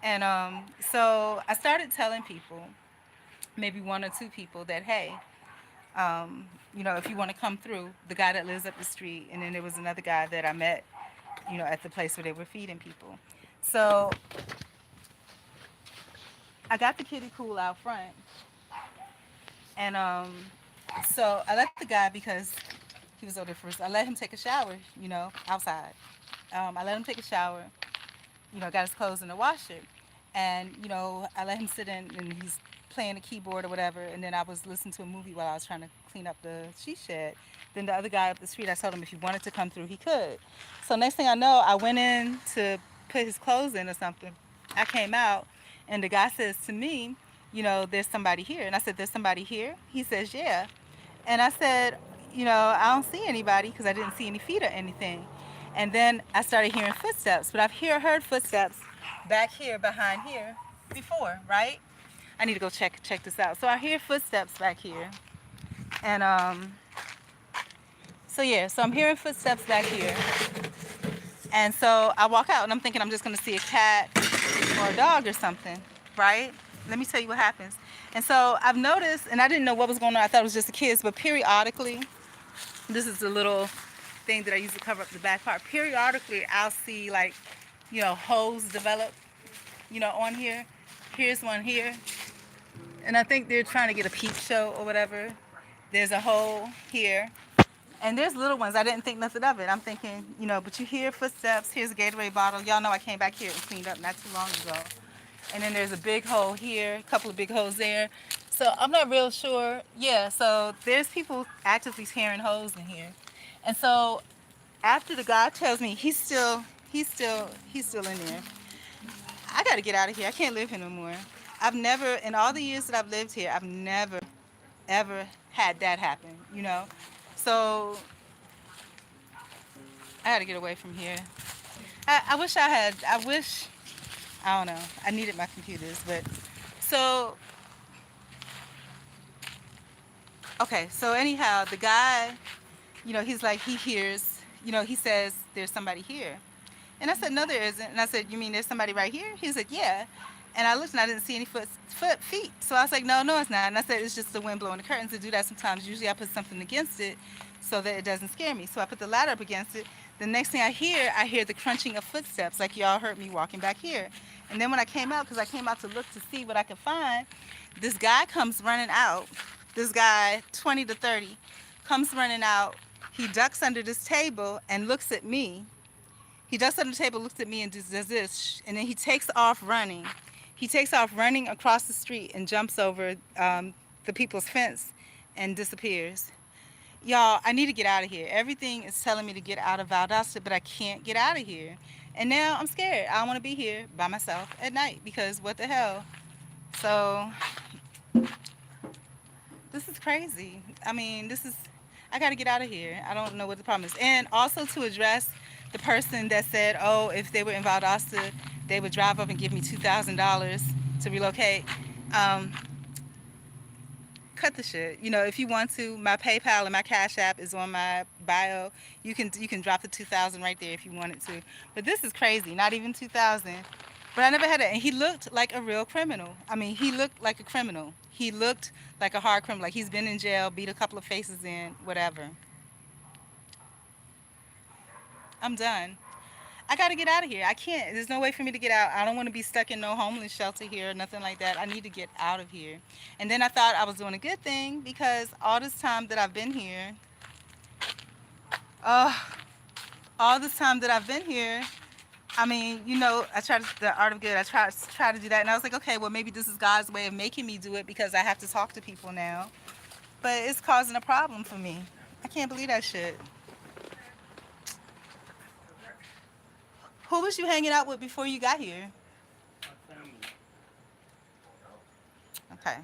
And so I started telling people, maybe one or two people, that hey, if you want to come through, the guy that lives up the street, and then there was another guy that I met, at the place where they were feeding people. So I got the kiddie pool out front, and so I let the guy, because he was older first. I let him take a shower, outside. I let him take a shower. Got his clothes in the washer, and I let him sit in, and he's playing the keyboard or whatever. And then I was listening to a movie while I was trying to clean up the she shed. Then the other guy up the street, I told him if he wanted to come through, he could. So next thing I know, I went in to put his clothes in or something. I came out, and the guy says to me, there's somebody here. And I said, there's somebody here? He says, yeah. And I said, I don't see anybody, because I didn't see any feet or anything. And then I started hearing footsteps, but I've heard footsteps back here, behind here, before, right? I need to go check this out. So I hear footsteps back here, and so yeah, so I'm hearing footsteps back here, and so I walk out, and I'm thinking I'm just gonna see a cat or a dog or something, right? Let me tell you what happens. And so I've noticed, and I didn't know what was going on. I thought it was just the kids, but periodically, this is the little thing that I use to cover up the back part. Periodically, I'll see, like, holes develop, on here. Here's one here. And I think they're trying to get a peep show or whatever. There's a hole here. And there's little ones. I didn't think nothing of it. I'm thinking, but you hear footsteps. Here's a Gatorade bottle. Y'all know I came back here and cleaned up not too long ago. And then there's a big hole here, a couple of big holes there. So I'm not real sure. Yeah, so there's people actively tearing holes in here. And so after the guy tells me he's still in there, I got to get out of here. I can't live here no more. I've never, in all the years that I've lived here, I've never, ever had that happen, So I got to get away from here. I don't know, I needed my computers, but so, okay, so anyhow, the guy, he's like, he hears, he says, there's somebody here. And I said, no, there isn't. And I said, you mean there's somebody right here? He said, yeah. And I looked and I didn't see any feet. So I was like, no, it's not. And I said, it's just the wind blowing the curtains. To do that sometimes. Usually I put something against it so that it doesn't scare me. So I put the ladder up against it. The next thing I hear the crunching of footsteps, like y'all heard me walking back here. And then when I came out, because I came out to look to see what I could find, this guy comes running out. This guy, 20 to 30, comes running out. He ducks under this table and looks at me. He ducks under the table, looks at me, and does this, and then he takes off running. He takes off running across the street and jumps over the people's fence and disappears. Y'all, I need to get out of here. Everything is telling me to get out of Valdosta, but I can't get out of here. And now I'm scared. I don't want to be here by myself at night, because what the hell? So this is crazy. I mean, I got to get out of here. I don't know what the problem is. And also to address the person that said, oh, if they were in Valdosta, they would drive up and give me $2,000 to relocate. Um, Cut the shit. If you want to, my PayPal and my Cash App is on my bio. You can drop the 2,000 right there if you wanted to. But this is crazy. Not even 2,000. But I never had it. And he looked like a real criminal. I mean, he looked like a criminal. He looked like a hard criminal. Like he's been in jail, beat a couple of faces in, whatever. I'm done. I got to get out of here. I can't. There's no way for me to get out. I don't want to be stuck in no homeless shelter here or nothing like that. I need to get out of here. And then I thought I was doing a good thing, because all this time that I've been here, uh, all this time that I've been here, I mean, I tried the art of good. I try to do that, and I was like, okay, well, maybe this is God's way of making me do it, because I have to talk to people now. But it's causing a problem for me. I can't believe that shit. Who was you hanging out with before you got here? Okay.